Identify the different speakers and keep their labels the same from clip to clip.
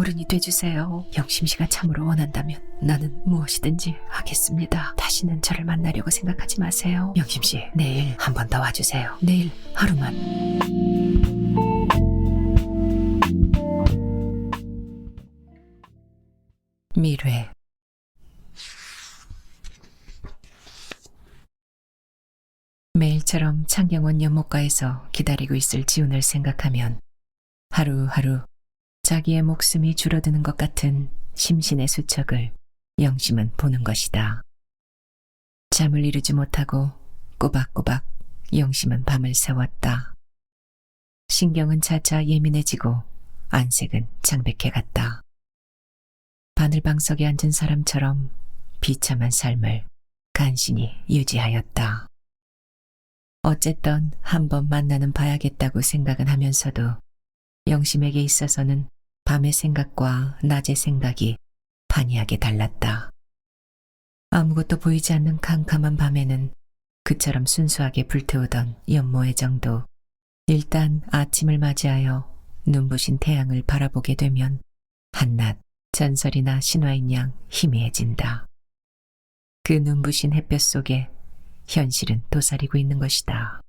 Speaker 1: 어른이 돼주세요. 영심 씨가 참으로 원한다면 나는 무엇이든지 하겠습니다. 다시는 저를 만나려고 생각하지 마세요. 영심 씨, 내일 한 번 더 와주세요. 내일 하루만. 밀회. 매일처럼 창경원 연못가에서 기다리고 있을 지훈을 생각하면 하루하루 자기의 목숨이 줄어드는 것 같은 심신의 수척을 영심은 보는 것이다. 잠을 이루지 못하고 꼬박꼬박 영심은 밤을 새웠다. 신경은 차차 예민해지고 안색은 창백해갔다. 바늘방석에 앉은 사람처럼 비참한 삶을 간신히 유지하였다. 어쨌든 한번 만나는 봐야겠다고 생각은 하면서도 영심에게 있어서는 밤의 생각과 낮의 생각이 판이하게 달랐다. 아무것도 보이지 않는 캄캄한 밤에는 그처럼 순수하게 불태우던 연모의 정도, 일단 아침을 맞이하여 눈부신 태양을 바라보게 되면 한낮 전설이나 신화인 양 희미해진다. 그 눈부신 햇볕 속에 현실은 도사리고 있는 것이다.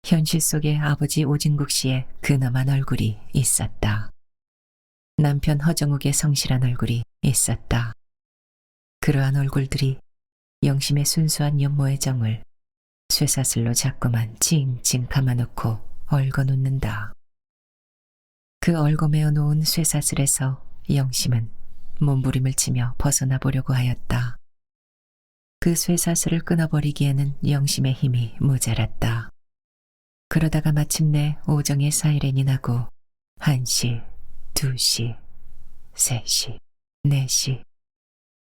Speaker 1: 현실 속에 아버지 오진국 씨의 근엄한 얼굴이 있었다. 남편 허정욱의 성실한 얼굴이 있었다. 그러한 얼굴들이 영심의 순수한 연모의 정을 쇠사슬로 자꾸만 징징 감아놓고 얽어놓는다. 그 얽어매어 놓은 쇠사슬에서 영심은 몸부림을 치며 벗어나 보려고 하였다. 그 쇠사슬을 끊어버리기에는 영심의 힘이 모자랐다. 그러다가 마침내 오정의 사이렌이 나고 1시, 2시, 3시, 4시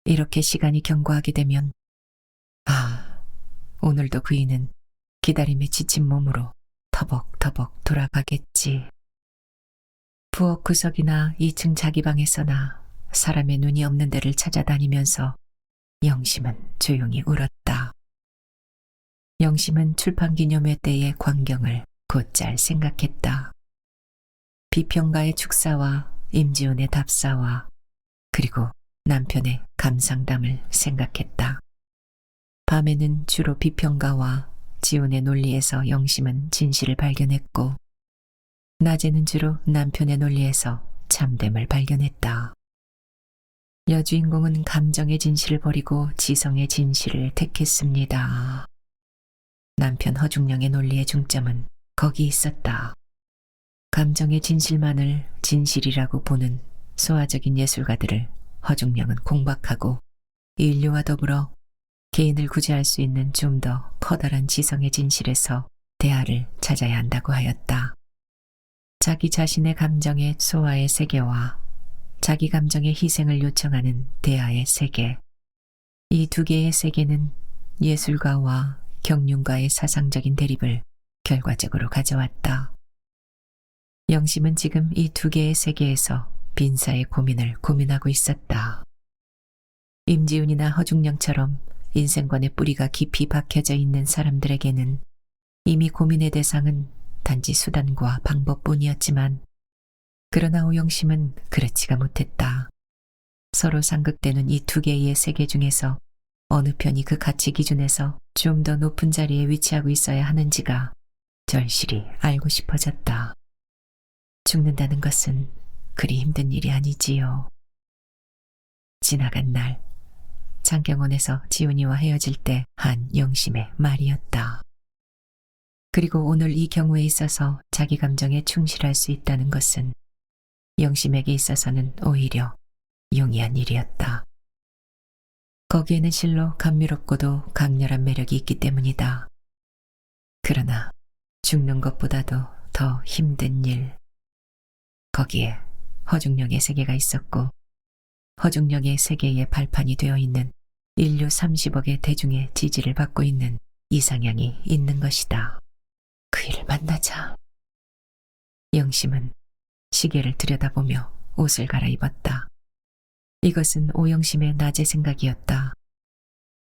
Speaker 1: 이렇게 시간이 경과하게 되면 오늘도 그이는 기다림에 지친 몸으로 터벅터벅 돌아가겠지. 부엌 구석이나 2층 자기 방에서나 사람의 눈이 없는 데를 찾아다니면서 영심은 조용히 울었다. 영심은 출판기념회 때의 광경을 곧잘 생각했다. 비평가의 축사와 임지훈의 답사와 그리고 남편의 감상담을 생각했다. 밤에는 주로 비평가와 지훈의 논리에서 영심은 진실을 발견했고 낮에는 주로 남편의 논리에서 참됨을 발견했다. 여주인공은 감정의 진실을 버리고 지성의 진실을 택했습니다. 남편 허중령의 논리의 중점은 거기 있었다. 감정의 진실만을 진실이라고 보는 소화적인 예술가들을 허중령은 공박하고 인류와 더불어 개인을 구제할 수 있는 좀 더 커다란 지성의 진실에서 대화를 찾아야 한다고 하였다. 자기 자신의 감정의 소화의 세계와 자기 감정의 희생을 요청하는 대화의 세계. 이 두 개의 세계는 예술가와 경륜가의 사상적인 대립을 결과적으로 가져왔다. 영심은 지금 이 두 개의 세계에서 빈사의 고민을 고민하고 있었다. 임지훈이나 허중령처럼 인생관의 뿌리가 깊이 박혀져 있는 사람들에게는 이미 고민의 대상은 단지 수단과 방법뿐이었지만 그러나 오영심은 그렇지가 못했다. 서로 상극되는 이 두 개의 세계 중에서 어느 편이 그 가치 기준에서 좀 더 높은 자리에 위치하고 있어야 하는지가 절실히 알고 싶어졌다. 죽는다는 것은 그리 힘든 일이 아니지요. 지나간 날 장경원에서 지훈이와 헤어질 때 한 영심의 말이었다. 그리고 오늘 이 경우에 있어서 자기 감정에 충실할 수 있다는 것은 영심에게 있어서는 오히려 용이한 일이었다. 거기에는 실로 감미롭고도 강렬한 매력이 있기 때문이다. 그러나 죽는 것보다도 더 힘든 일. 거기에 허중령의 세계가 있었고 허중령의 세계의 발판이 되어 있는 인류 30억의 대중의 지지를 받고 있는 이상향이 있는 것이다. 그이를 만나자. 영심은 시계를 들여다보며 옷을 갈아입었다. 이것은 오영심의 낮의 생각이었다.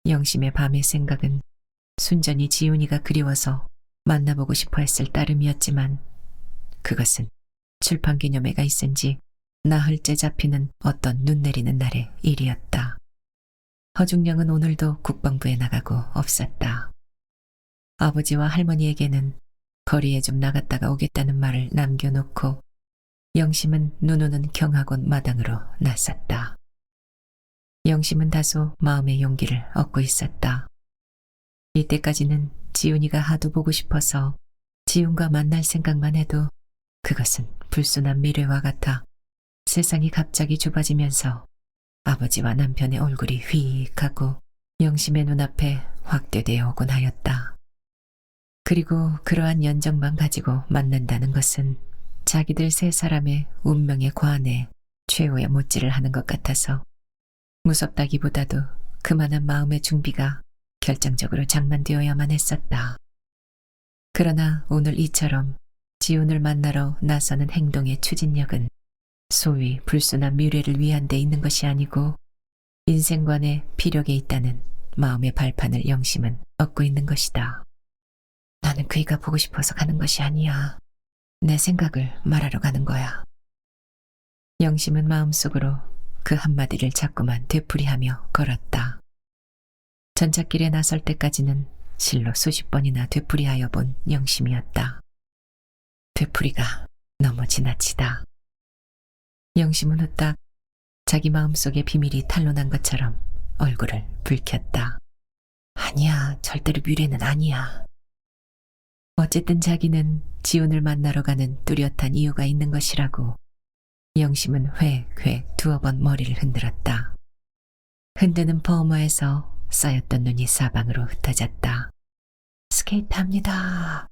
Speaker 1: 영심의 밤의 생각은 순전히 지훈이가 그리워서 만나보고 싶어 했을 따름이었지만 그것은 출판기념회가 있은지 나흘째 잡히는 어떤 눈 내리는 날의 일이었다. 허중령은 오늘도 국방부에 나가고 없었다. 아버지와 할머니에게는 거리에 좀 나갔다가 오겠다는 말을 남겨놓고 영심은 눈 오는 경학원 마당으로 나섰다. 영심은 다소 마음의 용기를 얻고 있었다. 이때까지는 지훈이가 하도 보고 싶어서 지훈과 만날 생각만 해도 그것은 불순한 미래와 같아 세상이 갑자기 좁아지면서 아버지와 남편의 얼굴이 휘익하고 영심의 눈앞에 확대되어 오곤 하였다. 그리고 그러한 연정만 가지고 만난다는 것은 자기들 세 사람의 운명에 관해 최후의 못질을 하는 것 같아서 무섭다기보다도 그만한 마음의 준비가 결정적으로 장만되어야만 했었다. 그러나 오늘 이처럼 지훈을 만나러 나서는 행동의 추진력은 소위 불순한 미래를 위한 데 있는 것이 아니고 인생관의 피력에 있다는 마음의 발판을 영심은 얻고 있는 것이다. 나는 그이가 보고 싶어서 가는 것이 아니야. 내 생각을 말하러 가는 거야. 영심은 마음속으로 그 한마디를 자꾸만 되풀이하며 걸었다. 전찻길에 나설 때까지는 실로 수십 번이나 되풀이하여 본 영심이었다. 되풀이가 너무 지나치다. 영심은 후딱 자기 마음속의 비밀이 탄로난 것처럼 얼굴을 붉혔다. 아니야, 절대로 미래는 아니야. 어쨌든 자기는 지훈을 만나러 가는 뚜렷한 이유가 있는 것이라고 영심은 획획 두어 번 머리를 흔들었다. 흔드는 퍼머에서 쌓였던 눈이 사방으로 흩어졌다. 스케이트합니다.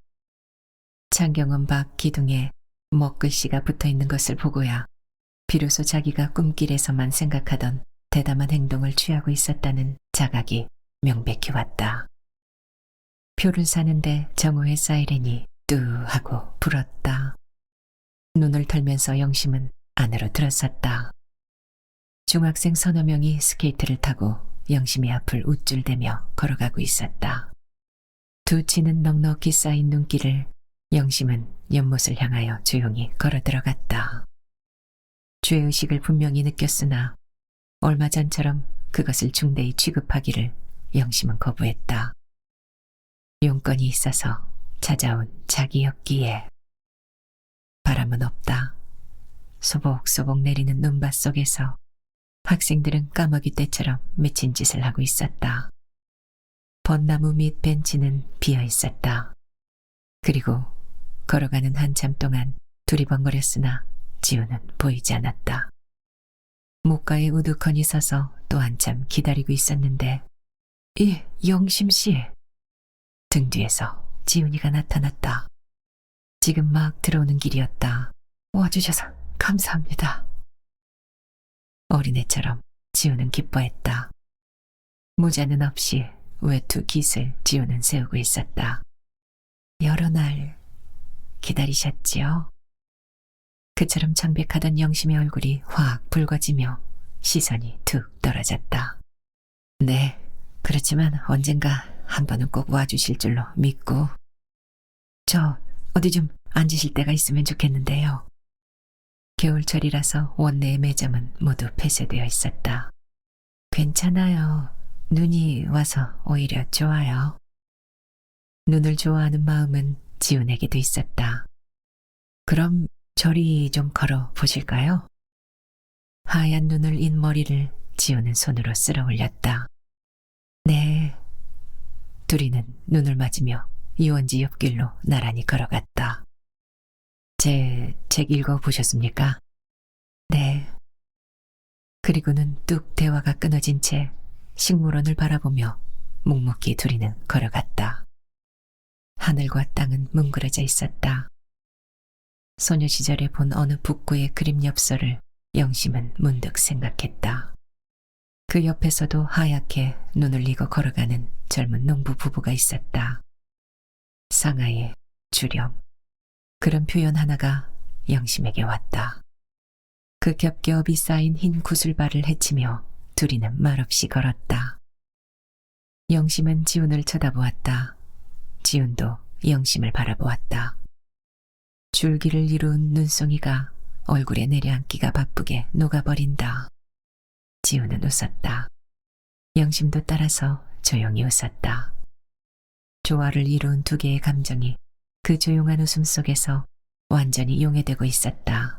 Speaker 1: 창경원 밖 기둥에 먹글씨가 붙어있는 것을 보고야 비로소 자기가 꿈길에서만 생각하던 대담한 행동을 취하고 있었다는 자각이 명백히 왔다. 표를 사는데 정오의 사이렌이 뚜 하고 불었다. 눈을 털면서 영심은 안으로 들어섰다. 중학생 서너 명이 스케이트를 타고 영심이 앞을 우쭐대며 걸어가고 있었다. 두 치는 넉넉히 쌓인 눈길을 영심은 연못을 향하여 조용히 걸어 들어갔다. 죄의식을 분명히 느꼈으나 얼마 전처럼 그것을 중대히 취급하기를 영심은 거부했다. 용건이 있어서 찾아온 자기였기에. 바람은 없다. 소복소복 내리는 눈밭 속에서 학생들은 까마귀 떼처럼 미친 짓을 하고 있었다. 벚나무 밑 벤치는 비어 있었다. 그리고 걸어가는 한참 동안 두리번거렸으나 지훈은 보이지 않았다. 목가에 우두커니 서서 또 한참 기다리고 있었는데 영심씨. 등 뒤에서 지훈이가 나타났다. 지금 막 들어오는 길이었다. 와주셔서 감사합니다. 어린애처럼 지훈은 기뻐했다. 모자는 없이 외투 깃을 지훈은 세우고 있었다. 여러 날 기다리셨지요? 그처럼 창백하던 영심의 얼굴이 확 붉어지며 시선이 툭 떨어졌다. 네, 그렇지만 언젠가 한 번은 꼭 와주실 줄로 믿고. 저 어디 좀 앉으실 데가 있으면 좋겠는데요. 겨울철이라서 원내의 매점은 모두 폐쇄되어 있었다. 괜찮아요. 눈이 와서 오히려 좋아요. 눈을 좋아하는 마음은 지훈에게도 있었다. 그럼 저리 좀 걸어 보실까요? 하얀 눈을 인 머리를 지훈은 손으로 쓸어 올렸다. 네. 둘이는 눈을 맞으며 유원지 옆길로 나란히 걸어갔다. 제 책 읽어보셨습니까? 네. 그리고는 뚝 대화가 끊어진 채 식물원을 바라보며 묵묵히 둘이는 걸어갔다. 하늘과 땅은 뭉그러져 있었다. 소녀 시절에 본 어느 북구의 그림 엽서를 영심은 문득 생각했다. 그 옆에서도 하얗게 눈을 이고 걸어가는 젊은 농부 부부가 있었다. 상하이, 주렴. 그런 표현 하나가 영심에게 왔다. 그 겹겹이 쌓인 흰 구슬발을 헤치며 둘이는 말없이 걸었다. 영심은 지훈을 쳐다보았다. 지훈도 영심을 바라보았다. 줄기를 이룬 눈송이가 얼굴에 내려앉기가 바쁘게 녹아버린다. 지우는 웃었다. 영심도 따라서 조용히 웃었다. 조화를 이룬 두 개의 감정이 그 조용한 웃음 속에서 완전히 용해되고 있었다.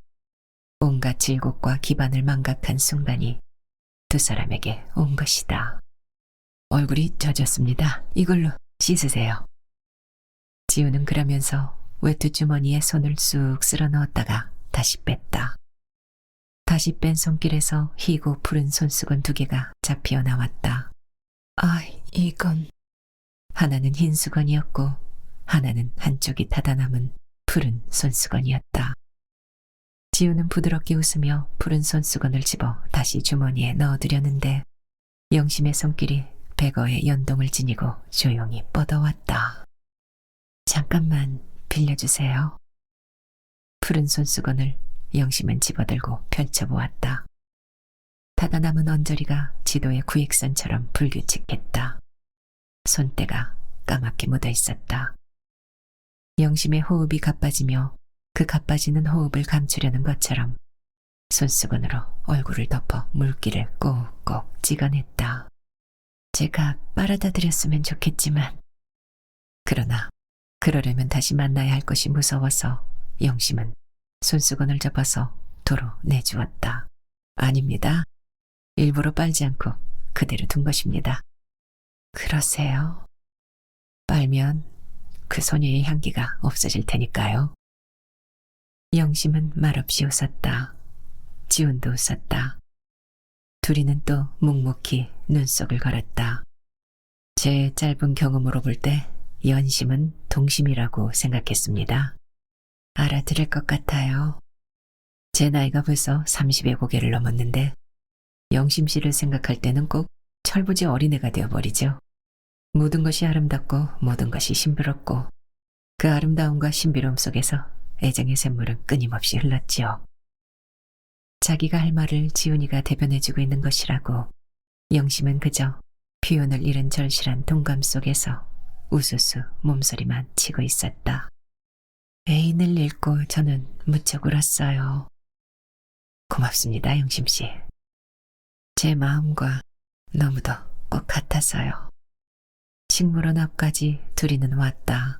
Speaker 1: 온갖 질곡과 기반을 망각한 순간이 두 사람에게 온 것이다. 얼굴이 젖었습니다. 이걸로 씻으세요. 지우는 그러면서 외투 주머니에 손을 쑥 쓸어 넣었다가 다시 뺐다. 다시 뺀 손길에서 희고 푸른 손수건 두 개가 잡히어 나왔다. 아, 이건... 하나는 흰 수건이었고 하나는 한쪽이 닫아 남은 푸른 손수건이었다. 지우는 부드럽게 웃으며 푸른 손수건을 집어 다시 주머니에 넣어두려는데 영심의 손길이 배거에 연동을 지니고 조용히 뻗어왔다. 잠깐만 빌려주세요. 푸른 손수건을 영심은 집어들고 펼쳐보았다. 닫아 남은 언저리가 지도의 구획선처럼 불규칙했다. 손때가 까맣게 묻어 있었다. 영심의 호흡이 가빠지며 그 가빠지는 호흡을 감추려는 것처럼 손수건으로 얼굴을 덮어 물기를 꼭꼭 찍어냈다. 제가 빨아다 드렸으면 좋겠지만 그러나 그러려면 다시 만나야 할 것이 무서워서 영심은 손수건을 접어서 도로 내주었다. 아닙니다. 일부러 빨지 않고 그대로 둔 것입니다. 그러세요? 빨면 그 소녀의 향기가 없어질 테니까요. 영심은 말없이 웃었다. 지훈도 웃었다. 둘이는 또 묵묵히 눈속을 걸었다. 제 짧은 경험으로 볼 때 연심은 동심이라고 생각했습니다. 알아들을 것 같아요. 제 나이가 벌써 30의 고개를 넘었는데 영심 씨를 생각할 때는 꼭 철부지 어린애가 되어버리죠. 모든 것이 아름답고 모든 것이 신비롭고 그 아름다움과 신비로움 속에서 애정의 샘물은 끊임없이 흘렀지요. 자기가 할 말을 지훈이가 대변해주고 있는 것이라고 영심은 그저 표현을 잃은 절실한 동감 속에서 우수수 몸소리만 치고 있었다. 애인을 잃고 저는 무척 울었어요. 고맙습니다, 영심 씨. 제 마음과 너무도 꼭 같아서요. 식물원 앞까지 둘이는 왔다.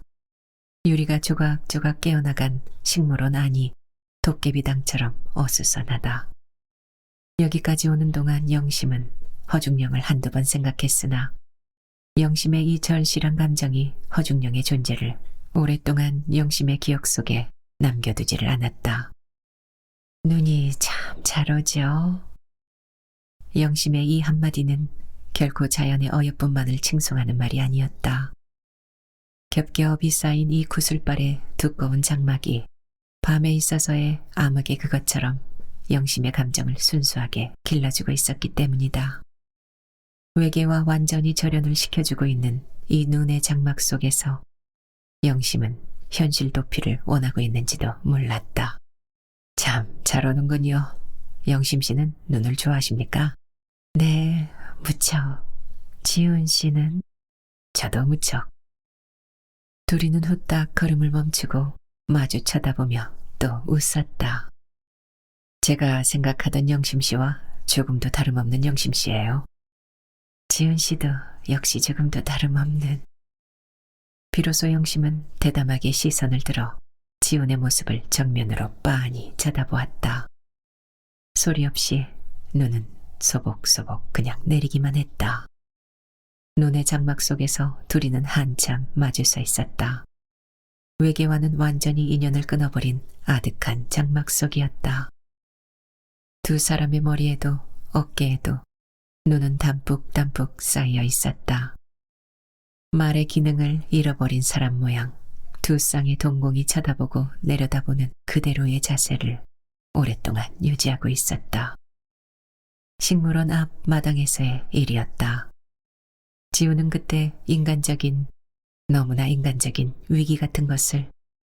Speaker 1: 유리가 조각조각 깨어나간 식물원 안이 도깨비당처럼 어수선하다. 여기까지 오는 동안 영심은 허중령을 한두 번 생각했으나 영심의 이 절실한 감정이 허중령의 존재를 오랫동안 영심의 기억 속에 남겨두지를 않았다. 눈이 참 잘 오죠. 영심의 이 한마디는 결코 자연의 어여쁨만을 칭송하는 말이 아니었다. 겹겹이 쌓인 이 구슬발의 두꺼운 장막이 밤에 있어서의 암흑의 그것처럼 영심의 감정을 순수하게 길러주고 있었기 때문이다. 외계와 완전히 절연을 시켜주고 있는 이 눈의 장막 속에서 영심은 현실 도피를 원하고 있는지도 몰랐다. 참 잘 오는군요. 영심 씨는 눈을 좋아하십니까? 네, 무척. 지훈 씨는? 저도 무척. 둘이는 후딱 걸음을 멈추고 마주 쳐다보며 또 웃었다. 제가 생각하던 영심 씨와 조금도 다름없는 영심 씨예요. 지훈 씨도 역시 조금도 다름없는. 비로소 영심은 대담하게 시선을 들어 지훈의 모습을 정면으로 빤히 쳐다보았다. 소리 없이 눈은 소복소복 그냥 내리기만 했다. 눈의 장막 속에서 둘이는 한참 마주 서 있었다. 외계와는 완전히 인연을 끊어버린 아득한 장막 속이었다. 두 사람의 머리에도 어깨에도 눈은 담뿍담뿍 쌓여 있었다. 말의 기능을 잃어버린 사람 모양 두 쌍의 동공이 쳐다보고 내려다보는 그대로의 자세를 오랫동안 유지하고 있었다. 식물원 앞 마당에서의 일이었다. 지우는 그때 인간적인, 너무나 인간적인 위기 같은 것을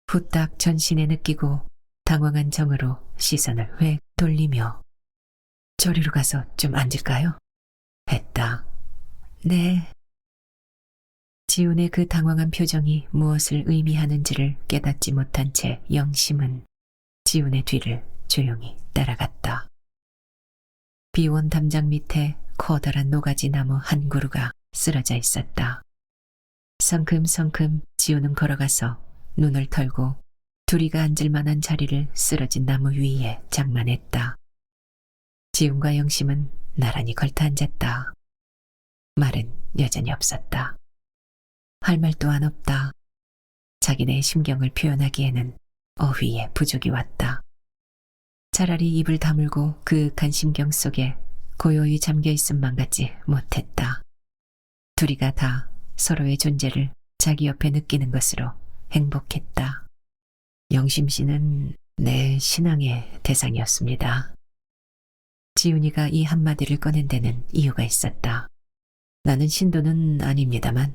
Speaker 1: 후딱 전신에 느끼고 당황한 정으로 시선을 획 돌리며 저리로 가서 좀 앉을까요? 했다. 네. 지훈의 그 당황한 표정이 무엇을 의미하는지를 깨닫지 못한 채 영심은 지훈의 뒤를 조용히 따라갔다. 비온 담장 밑에 커다란 노가지 나무 한 그루가 쓰러져 있었다. 성큼성큼 지우는 걸어가서 눈을 털고 둘이가 앉을 만한 자리를 쓰러진 나무 위에 장만했다. 지훈과 영심은 나란히 걸터 앉았다. 말은 여전히 없었다. 할 말 또한 없다. 자기네의 심경을 표현하기에는 어휘에 부족이 왔다. 차라리 입을 다물고 그윽한 심경 속에 고요히 잠겨있음만 같지 못했다. 둘이가 다 서로의 존재를 자기 옆에 느끼는 것으로 행복했다. 영심 씨는 내 신앙의 대상이었습니다. 지훈이가 이 한마디를 꺼낸 데는 이유가 있었다. 나는 신도는 아닙니다만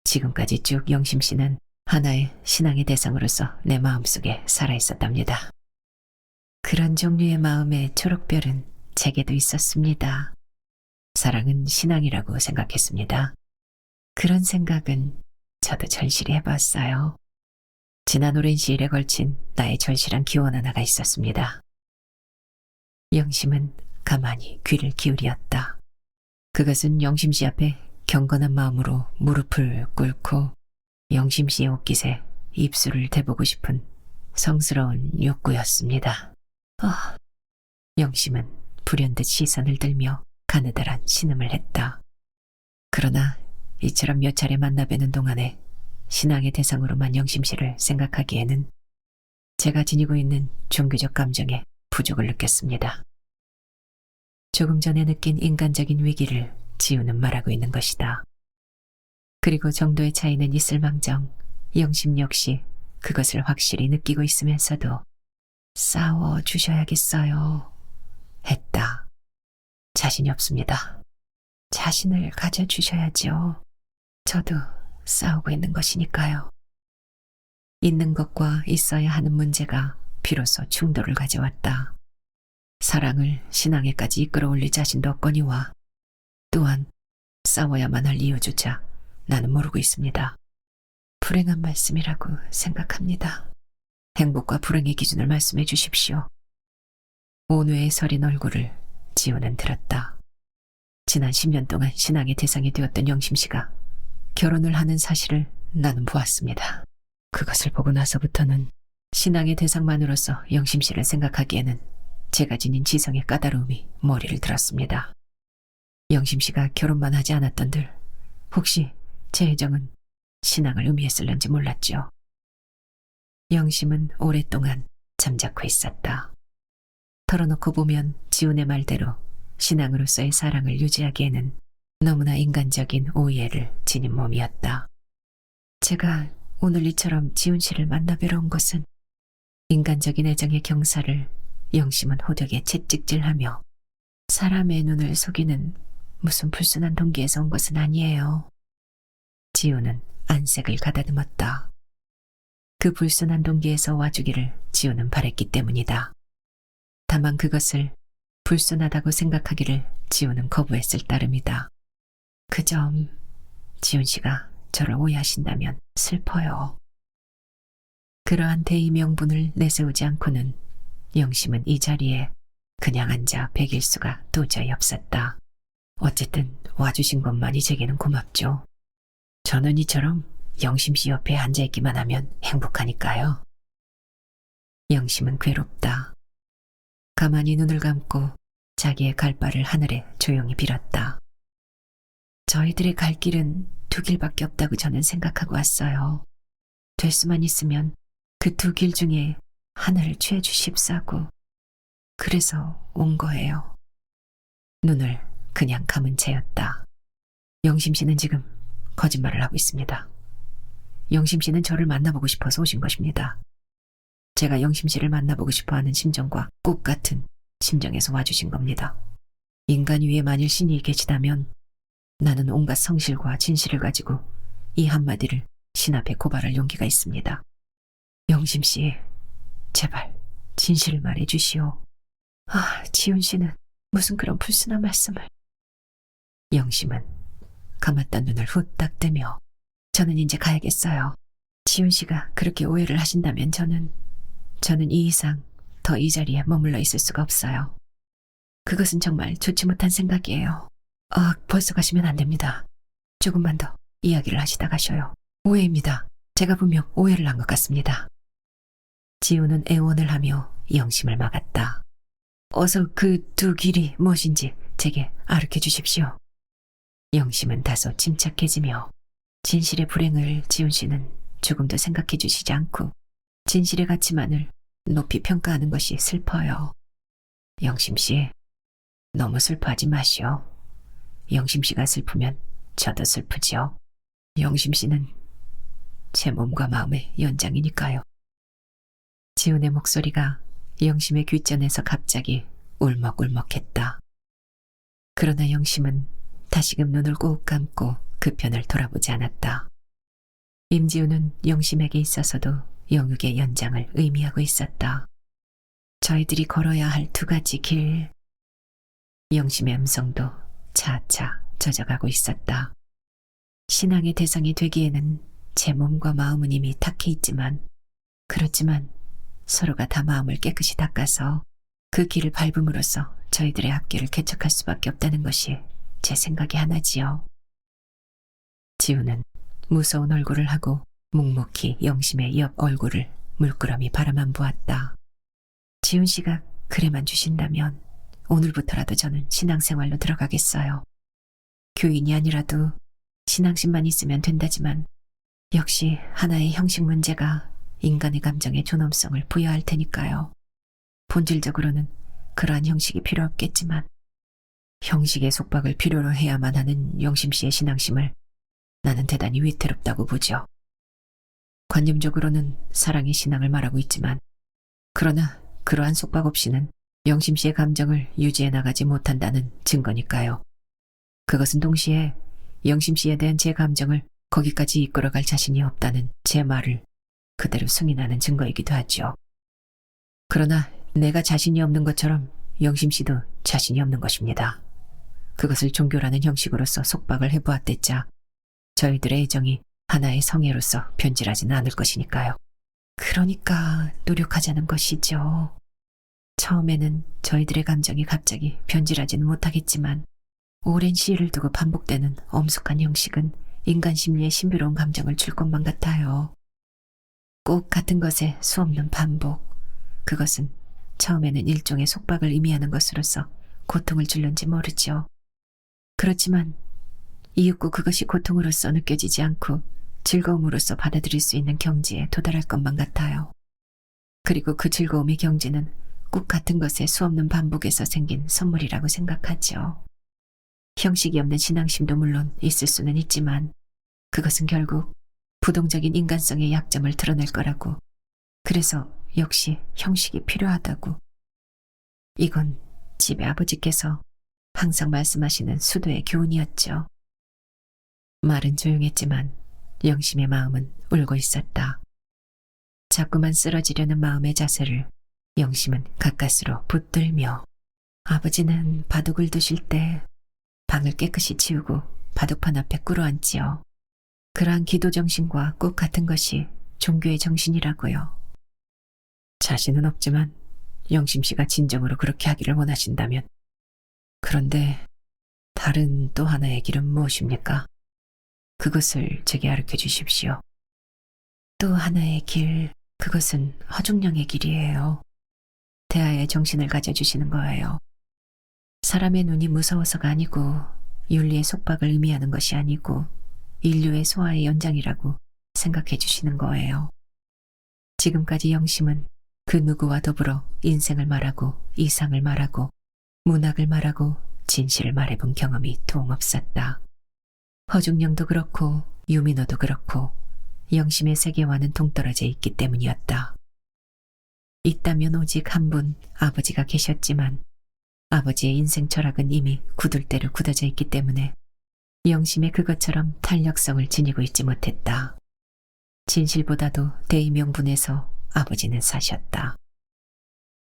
Speaker 1: 지금까지 쭉 영심 씨는 하나의 신앙의 대상으로서 내 마음속에 살아있었답니다. 그런 종류의 마음의 초록별은 제게도 있었습니다. 사랑은 신앙이라고 생각했습니다. 그런 생각은 저도 절실히 해봤어요. 지난 오랜 시일에 걸친 나의 절실한 기원 하나가 있었습니다. 영심은 가만히 귀를 기울였다. 그것은 영심 씨 앞에 경건한 마음으로 무릎을 꿇고 영심 씨의 옷깃에 입술을 대보고 싶은 성스러운 욕구였습니다. 영심은 불현듯 시선을 들며 가느다란 신음을 했다. 그러나 이처럼 몇 차례 만나뵈는 동안에 신앙의 대상으로만 영심 씨를 생각하기에는 제가 지니고 있는 종교적 감정에 부족을 느꼈습니다. 조금 전에 느낀 인간적인 위기를 지우는 말하고 있는 것이다. 그리고 정도의 차이는 있을망정 영심 역시 그것을 확실히 느끼고 있으면서도 싸워 주셔야겠어요 했다. 자신이 없습니다. 자신을 가져주셔야죠. 저도 싸우고 있는 것이니까요. 있는 것과 있어야 하는 문제가 비로소 충돌을 가져왔다. 사랑을 신앙에까지 이끌어올릴 자신도 없거니와 또한 싸워야만 할 이유조차 나는 모르고 있습니다. 불행한 말씀이라고 생각합니다. 행복과 불행의 기준을 말씀해 주십시오. 온외의 서린 얼굴을 지우는 들었다. 지난 10년 동안 신앙의 대상이 되었던 영심 씨가 결혼을 하는 사실을 나는 보았습니다. 그것을 보고 나서부터는 신앙의 대상만으로서 영심 씨를 생각하기에는 제가 지닌 지성의 까다로움이 머리를 들었습니다. 영심 씨가 결혼만 하지 않았던들 혹시 제 애정은 신앙을 의미했을는지 몰랐죠. 영심은 오랫동안 잠자코 있었다. 털어놓고 보면 지훈의 말대로 신앙으로서의 사랑을 유지하기에는 너무나 인간적인 오해를 지닌 몸이었다. 제가 오늘 이처럼 지훈 씨를 만나뵈러 온 것은 인간적인 애정의 경사를 영심은 호되게 채찍질하며 사람의 눈을 속이는 무슨 불순한 동기에서 온 것은 아니에요. 지훈은 안색을 가다듬었다. 그 불순한 동기에서 와주기를 지훈은 바랬기 때문이다. 다만 그것을 불순하다고 생각하기를 지훈은 거부했을 따름이다. 그 점 지훈 씨가 저를 오해하신다면 슬퍼요. 그러한 대의 명분을 내세우지 않고는 영심은 이 자리에 그냥 앉아 베길 수가 도저히 없었다. 어쨌든 와주신 것만이 제게는 고맙죠. 저는 이처럼 영심 씨 옆에 앉아있기만 하면 행복하니까요. 영심은 괴롭다. 가만히 눈을 감고 자기의 갈 바를 하늘에 조용히 빌었다. 저희들의 갈 길은 두 길밖에 없다고 저는 생각하고 왔어요. 될 수만 있으면 그 두 길 중에 하나를 취해 주십사고 그래서 온 거예요. 눈을 그냥 감은 채였다. 영심 씨는 지금 거짓말을 하고 있습니다. 영심 씨는 저를 만나보고 싶어서 오신 것입니다. 제가 영심 씨를 만나보고 싶어하는 심정과 꼭 같은 심정에서 와주신 겁니다. 인간 위에 만일 신이 계시다면 나는 온갖 성실과 진실을 가지고 이 한마디를 신 앞에 고발할 용기가 있습니다. 영심 씨, 제발 진실을 말해 주시오. 지훈 씨는 무슨 그런 불순한 말씀을. 영심은 감았던 눈을 후딱 뜨며 저는 이제 가야겠어요. 지훈 씨가 그렇게 오해를 하신다면 저는 이 이상 더 이 자리에 머물러 있을 수가 없어요. 그것은 정말 좋지 못한 생각이에요. 벌써 가시면 안 됩니다. 조금만 더 이야기를 하시다 가셔요. 오해입니다. 제가 분명 오해를 한 것 같습니다. 지우는 애원을 하며 영심을 막았다. 어서 그 두 길이 무엇인지 제게 알려 주십시오. 영심은 다소 침착해지며 진실의 불행을 지훈 씨는 조금도 생각해 주시지 않고 진실의 가치만을 높이 평가하는 것이 슬퍼요. 영심 씨, 너무 슬퍼하지 마시오. 영심 씨가 슬프면 저도 슬프지요. 영심 씨는 제 몸과 마음의 연장이니까요. 지훈의 목소리가 영심의 귓전에서 갑자기 울먹울먹했다. 그러나 영심은 다시금 눈을 꼭 감고 그 편을 돌아보지 않았다. 임지훈은 영심에게 있어서도 영육의 연장을 의미하고 있었다. 저희들이 걸어야 할 두 가지 길. 영심의 음성도 차차 젖어가고 있었다. 신앙의 대상이 되기에는 제 몸과 마음은 이미 탁해 있지만, 그렇지만 서로가 다 마음을 깨끗이 닦아서 그 길을 밟음으로써 저희들의 앞길을 개척할 수밖에 없다는 것이 제 생각이 하나지요. 지우는 무서운 얼굴을 하고 묵묵히 영심의 옆 얼굴을 물끄러미 바라만 보았다. 지훈 씨가 그래만 주신다면 오늘부터라도 저는 신앙생활로 들어가겠어요. 교인이 아니라도 신앙심만 있으면 된다지만 역시 하나의 형식 문제가 인간의 감정의 존엄성을 부여할 테니까요. 본질적으로는 그러한 형식이 필요 없겠지만 형식의 속박을 필요로 해야만 하는 영심 씨의 신앙심을 나는 대단히 위태롭다고 보죠. 관념적으로는 사랑의 신앙을 말하고 있지만 그러나 그러한 속박 없이는 영심 씨의 감정을 유지해 나가지 못한다는 증거니까요. 그것은 동시에 영심 씨에 대한 제 감정을 거기까지 이끌어갈 자신이 없다는 제 말을 그대로 승인하는 증거이기도 하죠. 그러나 내가 자신이 없는 것처럼 영심 씨도 자신이 없는 것입니다. 그것을 종교라는 형식으로서 속박을 해보았댔자 저희들의 애정이 하나의 성애로서 변질하지는 않을 것이니까요. 그러니까 노력하자는 것이죠. 처음에는 저희들의 감정이 갑자기 변질하지는 못하겠지만 오랜 시일을 두고 반복되는 엄숙한 형식은 인간 심리에 신비로운 감정을 줄 것만 같아요. 꼭 같은 것의 수없는 반복, 그것은 처음에는 일종의 속박을 의미하는 것으로서 고통을 줄는지 모르죠. 그렇지만 이윽고 그것이 고통으로서 느껴지지 않고 즐거움으로써 받아들일 수 있는 경지에 도달할 것만 같아요. 그리고 그 즐거움의 경지는 꼭 같은 것의 수없는 반복에서 생긴 선물이라고 생각하죠. 형식이 없는 신앙심도 물론 있을 수는 있지만 그것은 결국 부동적인 인간성의 약점을 드러낼 거라고, 그래서 역시 형식이 필요하다고. 이건 집에 아버지께서 항상 말씀하시는 수도의 교훈이었죠. 말은 조용했지만 영심의 마음은 울고 있었다. 자꾸만 쓰러지려는 마음의 자세를 영심은 가까스로 붙들며 아버지는 바둑을 두실 때 방을 깨끗이 치우고 바둑판 앞에 꿇어앉지요. 그러한 기도 정신과 꼭 같은 것이 종교의 정신이라고요. 자신은 없지만 영심 씨가 진정으로 그렇게 하기를 원하신다면. 그런데 다른 또 하나의 길은 무엇입니까? 그것을 제게 알려 주십시오. 또 하나의 길, 그것은 허중령의 길이에요. 대하의 정신을 가져주시는 거예요. 사람의 눈이 무서워서가 아니고 윤리의 속박을 의미하는 것이 아니고 인류의 소화의 연장이라고 생각해 주시는 거예요. 지금까지 영심은 그 누구와 더불어 인생을 말하고 이상을 말하고 문학을 말하고 진실을 말해본 경험이 통없었다. 허중령도 그렇고 유민호도 그렇고 영심의 세계와는 동떨어져 있기 때문이었다. 있다면 오직 한 분 아버지가 계셨지만 아버지의 인생 철학은 이미 굳을 대로 굳어져 있기 때문에 영심의 그것처럼 탄력성을 지니고 있지 못했다. 진실보다도 대의명분에서 아버지는 사셨다.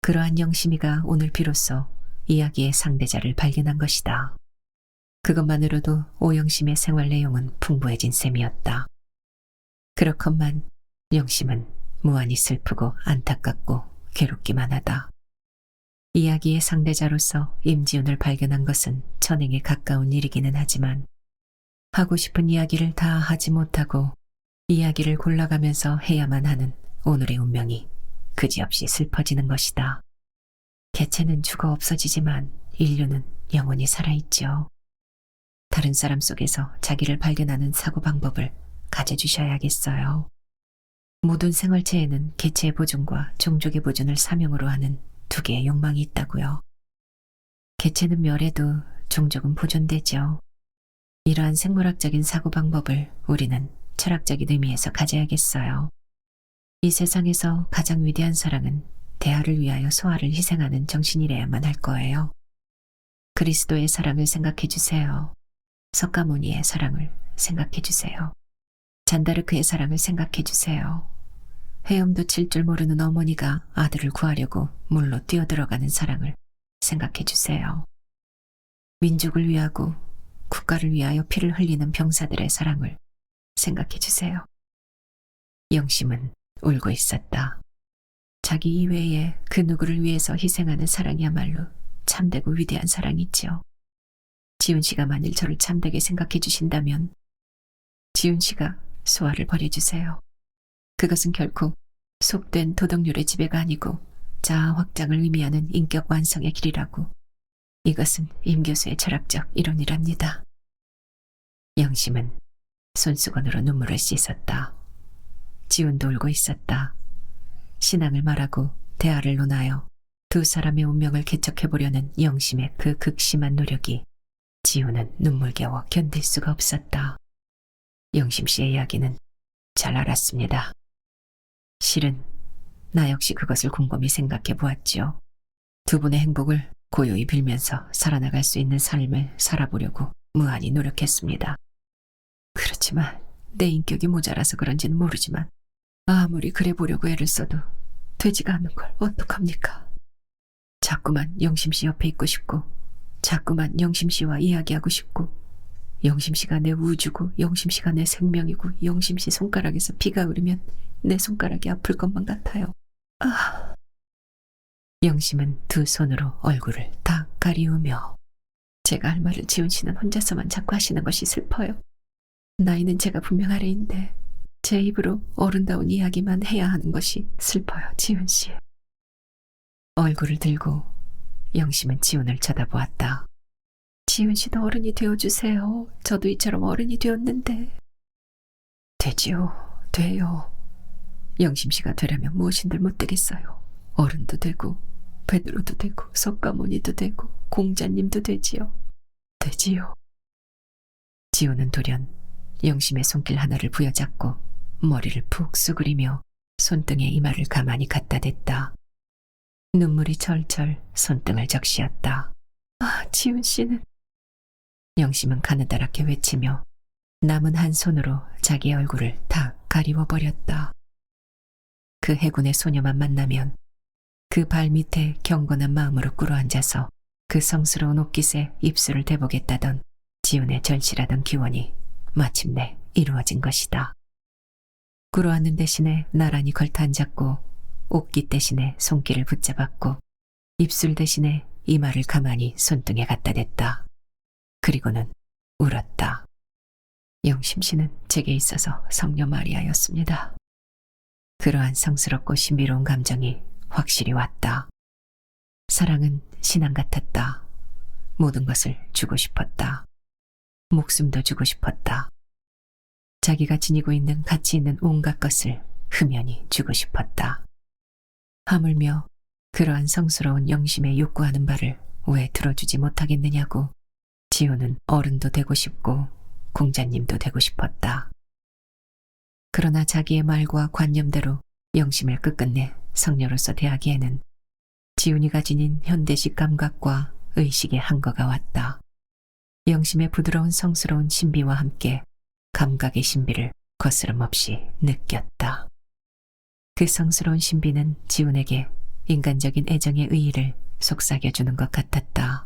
Speaker 1: 그러한 영심이가 오늘 비로소 이야기의 상대자를 발견한 것이다. 그것만으로도 오영심의 생활 내용은 풍부해진 셈이었다. 그렇건만 영심은 무한히 슬프고 안타깝고 괴롭기만 하다. 이야기의 상대자로서 임지훈을 발견한 것은 천행에 가까운 일이기는 하지만 하고 싶은 이야기를 다 하지 못하고 이야기를 골라가면서 해야만 하는 오늘의 운명이 그지없이 슬퍼지는 것이다. 개체는 죽어 없어지지만 인류는 영원히 살아있죠. 다른 사람 속에서 자기를 발견하는 사고방법을 가져주셔야겠어요. 모든 생활체에는 개체의 보존과 종족의 보존을 사명으로 하는 두 개의 욕망이 있다고요. 개체는 멸해도 종족은 보존되죠. 이러한 생물학적인 사고방법을 우리는 철학적인 의미에서 가져야겠어요. 이 세상에서 가장 위대한 사랑은 대하를 위하여 소하를 희생하는 정신이래야만 할 거예요. 그리스도의 사랑을 생각해 주세요. 석가모니의 사랑을 생각해 주세요. 잔다르크의 사랑을 생각해 주세요. 헤엄도 칠 줄 모르는 어머니가 아들을 구하려고 물로 뛰어들어가는 사랑을 생각해 주세요. 민족을 위하고 국가를 위하여 피를 흘리는 병사들의 사랑을 생각해 주세요. 영심은 울고 있었다. 자기 이외에 그 누구를 위해서 희생하는 사랑이야말로 참되고 위대한 사랑이지요. 지훈 씨가 만일 저를 참되게 생각해 주신다면 지훈 씨가 소아를 버려주세요. 그것은 결코 속된 도덕률의 지배가 아니고 자아 확장을 의미하는 인격 완성의 길이라고. 이것은 임 교수의 철학적 이론이랍니다. 영심은 손수건으로 눈물을 씻었다. 지훈도 울고 있었다. 신앙을 말하고 대화를 논하여 두 사람의 운명을 개척해보려는 영심의 그 극심한 노력이 지훈은 눈물겨워 견딜 수가 없었다. 영심 씨의 이야기는 잘 알았습니다. 실은 나 역시 그것을 곰곰이 생각해 보았지요. 두 분의 행복을 고요히 빌면서 살아나갈 수 있는 삶을 살아보려고 무한히 노력했습니다. 그렇지만 내 인격이 모자라서 그런지는 모르지만 아무리 그래 보려고 애를 써도 되지가 않는 걸 어떡합니까? 자꾸만 영심 씨 옆에 있고 싶고 자꾸만 영심 씨와 이야기하고 싶고 영심 씨가 내 우주고 영심 씨가 내 생명이고 영심 씨 손가락에서 피가 흐르면 내 손가락이 아플 것만 같아요. 아... 영심은 두 손으로 얼굴을 다 가리우며 제가 할 말을 지훈 씨는 혼자서만 자꾸 하시는 것이 슬퍼요. 나이는 제가 분명 아래인데 제 입으로 어른다운 이야기만 해야 하는 것이 슬퍼요, 지훈 씨. 얼굴을 들고 영심은 지훈을 쳐다보았다. 지훈 씨도 어른이 되어주세요. 저도 이처럼 어른이 되었는데. 되지요, 돼요. 영심 씨가 되려면 무엇인들 못 되겠어요. 어른도 되고 베드로도 되고 석가모니도 되고 공자님도 되지요. 되지요. 지훈은 돌연 영심의 손길 하나를 부여잡고 머리를 푹 수그리며 손등에 이마를 가만히 갖다 댔다. 눈물이 철철 손등을 적시었다. 아, 지훈 씨는... 영심은 가느다랗게 외치며 남은 한 손으로 자기 얼굴을 다 가리워버렸다. 그 해군의 소녀만 만나면 그 발 밑에 경건한 마음으로 꿇어앉아서 그 성스러운 옷깃에 입술을 대보겠다던 지훈의 절실하던 기원이 마침내 이루어진 것이다. 꿇어앉는 대신에 나란히 걸터앉았고 옷깃 대신에 손길을 붙잡았고 입술 대신에 이마를 가만히 손등에 갖다 댔다. 그리고는 울었다. 영심 씨는 제게 있어서 성녀 마리아였습니다. 그러한 성스럽고 신비로운 감정이 확실히 왔다. 사랑은 신앙 같았다. 모든 것을 주고 싶었다. 목숨도 주고 싶었다. 자기가 지니고 있는 가치 있는 온갖 것을 흠연히 주고 싶었다. 하물며 그러한 성스러운 영심의 욕구하는 바를 왜 들어주지 못하겠느냐고. 지훈은 어른도 되고 싶고 공자님도 되고 싶었다. 그러나 자기의 말과 관념대로 영심을 끝끝내 성녀로서 대하기에는 지훈이가 지닌 현대식 감각과 의식의 한거가 왔다. 영심의 부드러운 성스러운 신비와 함께 감각의 신비를 거스름없이 느꼈다. 그 성스러운 신비는 지훈에게 인간적인 애정의 의의를 속삭여주는 것 같았다.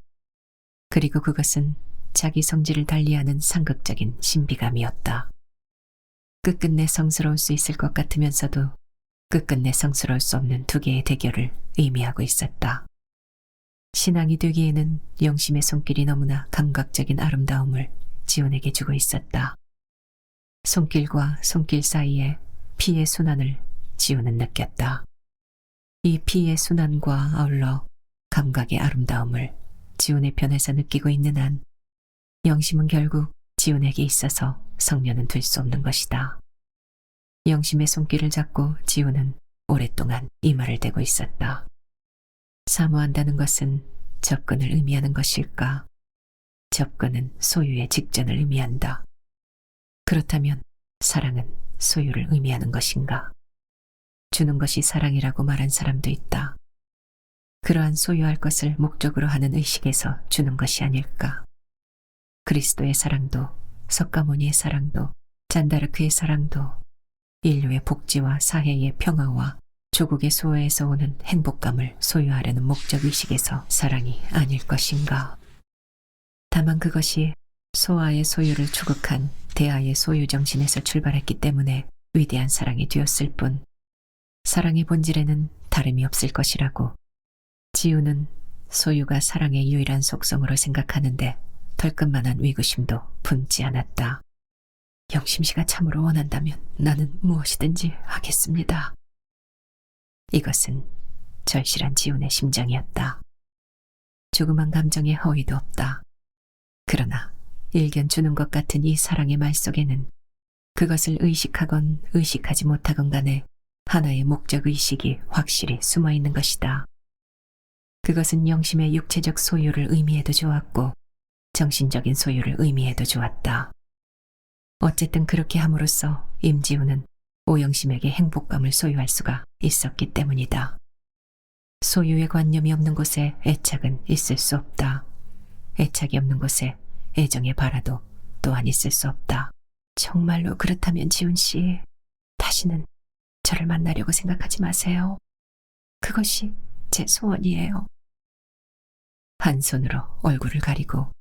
Speaker 1: 그리고 그것은 자기 성질을 달리하는 상극적인 신비감이었다. 끝끝내 성스러울 수 있을 것 같으면서도 끝끝내 성스러울 수 없는 두 개의 대결을 의미하고 있었다. 신앙이 되기에는 영심의 손길이 너무나 감각적인 아름다움을 지훈에게 주고 있었다. 손길과 손길 사이에 피의 순환을 지훈은 느꼈다. 이 피의 순환과 아울러 감각의 아름다움을 지훈의 편에서 느끼고 있는 한 영심은 결국 지훈에게 있어서 성녀는 될 수 없는 것이다. 영심의 손길을 잡고 지훈은 오랫동안 이마를 대고 있었다. 사모한다는 것은 접근을 의미하는 것일까? 접근은 소유의 직전을 의미한다. 그렇다면 사랑은 소유를 의미하는 것인가? 주는 것이 사랑이라고 말한 사람도 있다. 그러한 소유할 것을 목적으로 하는 의식에서 주는 것이 아닐까? 그리스도의 사랑도, 석가모니의 사랑도, 잔다르크의 사랑도 인류의 복지와 사회의 평화와 조국의 소외에서 오는 행복감을 소유하려는 목적의식에서 사랑이 아닐 것인가? 다만 그것이 소아의 소유를 추구한 대아의 소유 정신에서 출발했기 때문에 위대한 사랑이 되었을 뿐 사랑의 본질에는 다름이 없을 것이라고 지우는 소유가 사랑의 유일한 속성으로 생각하는데 털끝만한 위구심도 품지 않았다. 영심 씨가 참으로 원한다면 나는 무엇이든지 하겠습니다. 이것은 절실한 지훈의 심정이었다. 조그만 감정의 허위도 없다. 그러나 일견 주는 것 같은 이 사랑의 말 속에는 그것을 의식하건 의식하지 못하건 간에 하나의 목적의식이 확실히 숨어있는 것이다. 그것은 영심의 육체적 소유를 의미해도 좋았고 정신적인 소유를 의미해도 좋았다. 어쨌든 그렇게 함으로써 임지훈은 오영심에게 행복감을 소유할 수가 있었기 때문이다. 소유의 관념이 없는 곳에 애착은 있을 수 없다. 애착이 없는 곳에 애정의 바라도 또한 있을 수 없다. 정말로 그렇다면 지훈 씨, 다시는 저를 만나려고 생각하지 마세요. 그것이 제 소원이에요. 한 손으로 얼굴을 가리고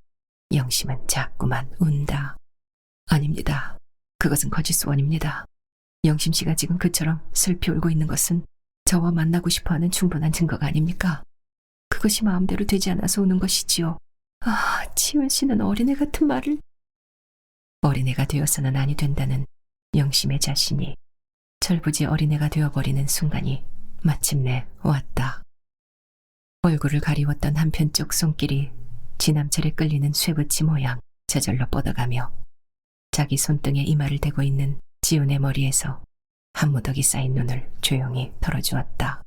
Speaker 1: 영심은 자꾸만 운다. 아닙니다. 그것은 거짓 소원입니다. 영심 씨가 지금 그처럼 슬피 울고 있는 것은 저와 만나고 싶어하는 충분한 증거가 아닙니까? 그것이 마음대로 되지 않아서 우는 것이지요. 아, 지훈 씨는 어린애 같은 말을. 어린애가 되어서는 아니 된다는 영심의 자신이 철부지 어린애가 되어버리는 순간이 마침내 왔다. 얼굴을 가리웠던 한편쪽 손길이 지남철에 끌리는 쇠붙이 모양 저절로 뻗어가며 자기 손등에 이마를 대고 있는 지훈의 머리에서 한 무더기 쌓인 눈을 조용히 털어주었다.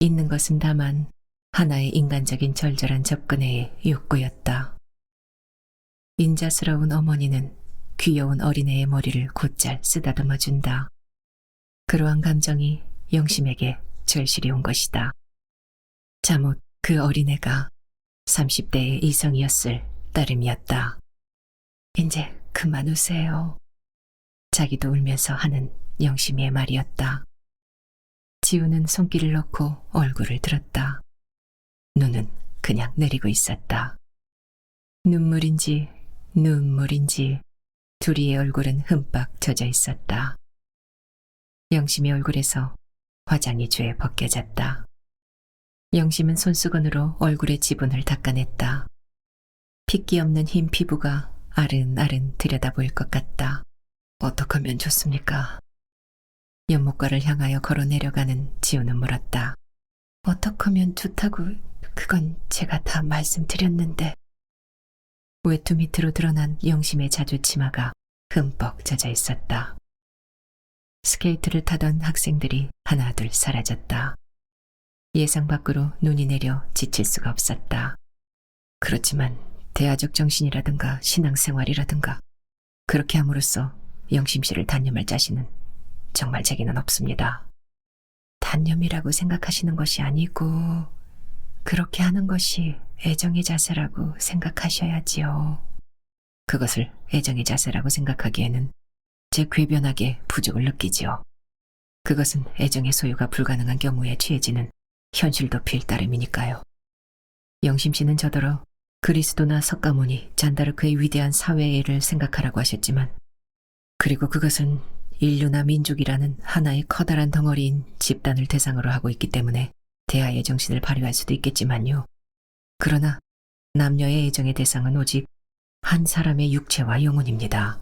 Speaker 1: 있는 것은 다만 하나의 인간적인 절절한 접근의 욕구였다. 인자스러운 어머니는 귀여운 어린애의 머리를 곧잘 쓰다듬어준다. 그러한 감정이 영심에게 절실히 온 것이다. 잠옷 그 어린애가 30대의 이성이었을 따름이었다. 이제 그만 우세요. 자기도 울면서 하는 영심이의 말이었다. 지우는 손길을 넣고 얼굴을 들었다. 눈은 그냥 내리고 있었다. 눈물인지 둘이의 얼굴은 흠뻑 젖어 있었다. 영심의 얼굴에서 화장이 죄 벗겨졌다. 영심은 손수건으로 얼굴의 지분을 닦아냈다. 핏기 없는 흰 피부가 아른아른 들여다보일 것 같다. 어떡하면 좋습니까? 연못가를 향하여 걸어 내려가는 지우는 물었다. 어떡하면 좋다고 그건 제가 다 말씀드렸는데. 외투 밑으로 드러난 영심의 자주치마가 흠뻑 젖어 있었다. 스케이트를 타던 학생들이 하나둘 사라졌다. 예상 밖으로 눈이 내려 지칠 수가 없었다. 그렇지만 대화적 정신이라든가 신앙생활이라든가 그렇게 함으로써 영심 씨를 단념할 자신은 정말 제게는 없습니다. 단념이라고 생각하시는 것이 아니고 그렇게 하는 것이 애정의 자세라고 생각하셔야지요. 그것을 애정의 자세라고 생각하기에는 제 궤변하게 부족을 느끼지요. 그것은 애정의 소유가 불가능한 경우에 취해지는 현실도필 따름이니까요. 영심 씨는 저더러 그리스도나 석가모니, 잔다르크의 위대한 사회의 일을 생각하라고 하셨지만 그리고 그것은 인류나 민족이라는 하나의 커다란 덩어리인 집단을 대상으로 하고 있기 때문에 대화의 정신을 발휘할 수도 있겠지만요. 그러나 남녀의 애정의 대상은 오직 한 사람의 육체와 영혼입니다.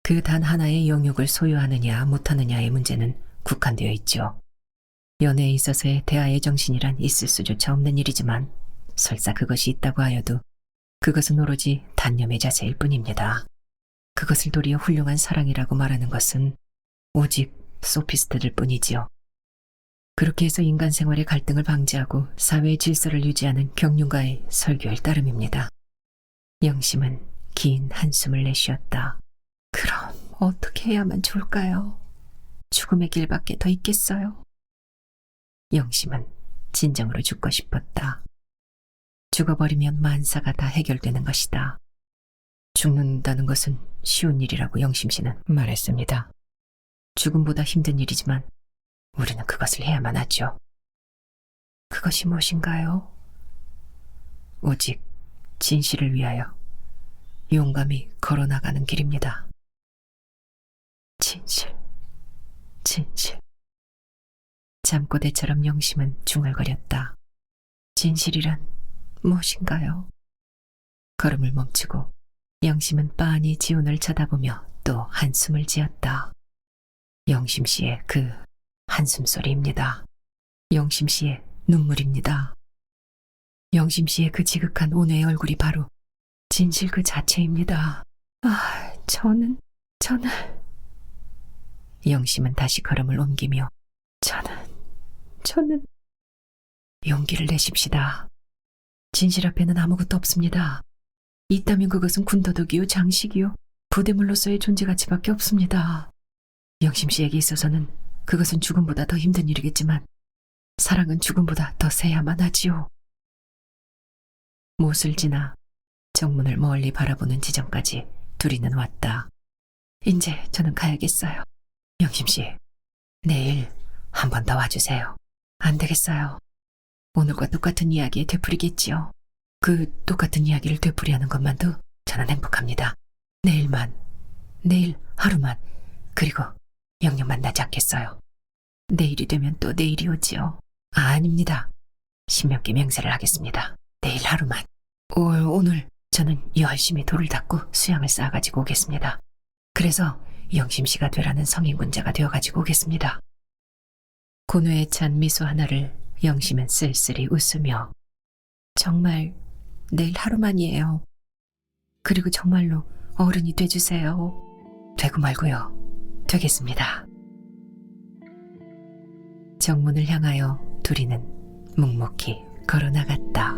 Speaker 1: 그 단 하나의 영역을 소유하느냐 못하느냐의 문제는 국한되어 있죠. 연애에 있어서의 대화의 정신이란 있을 수조차 없는 일이지만 설사 그것이 있다고 하여도 그것은 오로지 단념의 자세일 뿐입니다. 그것을 도리어 훌륭한 사랑이라고 말하는 것은 오직 소피스트들 뿐이지요. 그렇게 해서 인간 생활의 갈등을 방지하고 사회의 질서를 유지하는 경륜가의 설교일 따름입니다. 영심은 긴 한숨을 내쉬었다. 그럼 어떻게 해야만 좋을까요? 죽음의 길밖에 더 있겠어요? 영심은 진정으로 죽고 싶었다. 죽어버리면 만사가 다 해결되는 것이다. 죽는다는 것은 쉬운 일이라고 영심 씨는 말했습니다. 죽음보다 힘든 일이지만 우리는 그것을 해야만 하죠. 그것이 무엇인가요? 오직 진실을 위하여 용감히 걸어나가는 길입니다. 진실, 진실. 잠꼬대처럼 영심은 중얼거렸다. 진실이란 무엇인가요? 걸음을 멈추고 영심은 빤히 지훈을 쳐다보며 또 한숨을 지었다. 영심 씨의 그 한숨 소리입니다. 영심 씨의 눈물입니다. 영심 씨의 그 지극한 온화의 얼굴이 바로 진실 그 자체입니다. 저는... 영심은 다시 걸음을 옮기며 저는... 용기를 내십시다. 진실 앞에는 아무것도 없습니다. 있다면 그것은 군더더기요 장식이요 부대물로서의 존재 가치밖에 없습니다. 영심 씨에게 있어서는 그것은 죽음보다 더 힘든 일이겠지만 사랑은 죽음보다 더 세야만 하지요. 못을 지나 정문을 멀리 바라보는 지점까지 둘이는 왔다. 이제 저는 가야겠어요. 영심 씨, 내일 한 번 더 와주세요. 안 되겠어요. 오늘과 똑같은 이야기에 되풀이겠지요. 그 똑같은 이야기를 되풀이하는 것만도 저는 행복합니다. 내일 하루만, 그리고 영영 만나지 않겠어요. 내일이 되면 또 내일이 오지요. 아닙니다. 신명기 맹세를 하겠습니다. 내일 하루만. 오늘 저는 열심히 돌을 닦고 수양을 쌓아가지고 오겠습니다. 그래서 영심 씨가 되라는 성인군자가 되어가지고 오겠습니다. 고뇌에 찬 미소 하나를 영심은 쓸쓸히 웃으며 정말 내일 하루만이에요. 그리고 정말로 어른이 돼주세요. 되고 말고요. 되겠습니다. 정문을 향하여 둘이는 묵묵히 걸어나갔다.